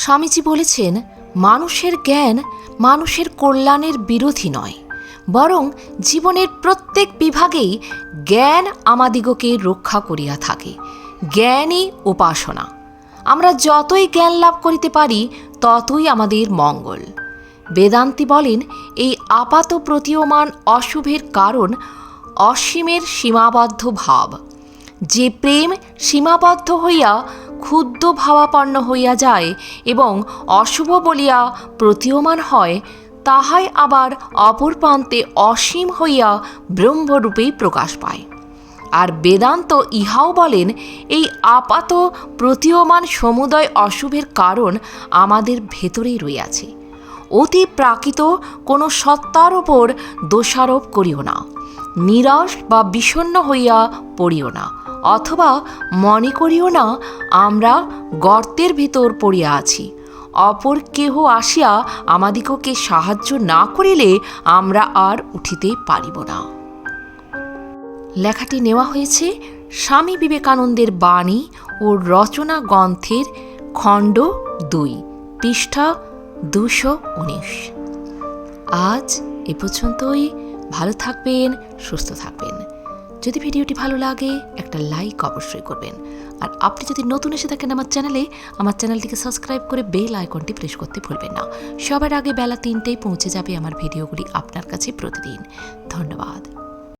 স্বামীজি বলেছেন, মানুষের জ্ঞান মানুষের কল্যাণের বিরোধী নয়, বরং জীবনের প্রত্যেক বিভাগেই জ্ঞান আমাদিগকে রক্ষা করিয়া থাকে। জ্ঞানই উপাসনা। আমরা যতই জ্ঞান লাভ করিতে পারি ততই আমাদের মঙ্গল। বেদান্তি বলেন, এই আপাত প্রতীয়মান অশুভের কারণ অসীমের সীমাবদ্ধ ভাব। যে প্রেম সীমাবদ্ধ হইয়া ক্ষুদ্র ভাবাপন্ন হইয়া যায় এবং অশুভ বলিয়া প্রতীয়মান হয়, তাহাই আবার অপর প্রান্তে অসীম হইয়া ব্রহ্মরূপেই প্রকাশ পায়। আর বেদান্ত ইহাও বলেন, এই আপাত প্রতীয়মান সমুদয় অশুভের কারণ আমাদের ভেতরেই রইয়াছে। অতি প্রাকৃত কোনো সত্তার ওপর দোষারোপ করিও না, নিরাশ বা বিষণ্ণ হইয়া পড়িও না, অথবা মনে করিও না আমরা গর্তের ভিতর পড়িয়া আছি। অপর কেহ আসিয়া আমাদিগকে সাহায্য না করিলে আমরা আর উঠিতে পারিব না। লেখাটি নেওয়া হয়েছে স্বামী বিবেকানন্দের বাণী ও রচনা গ্রন্থের খণ্ড 2, পৃষ্ঠা 219। আজ এ পর্যন্তই। ভালো থাকবেন, সুস্থ থাকবেন। যদি ভিডিওটি ভালো লাগে একটা লাইক অবশ্যই করবেন। আর আপনি যদি নতুন এসে থাকেন আমার চ্যানেলটিকে সাবস্ক্রাইব করে বেল আইকনটি প্রেস করতে ভুলবেন না। সবার আগে বেলা 3টেই পৌঁছে যাবে আমার ভিডিওগুলি আপনার কাছে প্রতিদিন। ধন্যবাদ।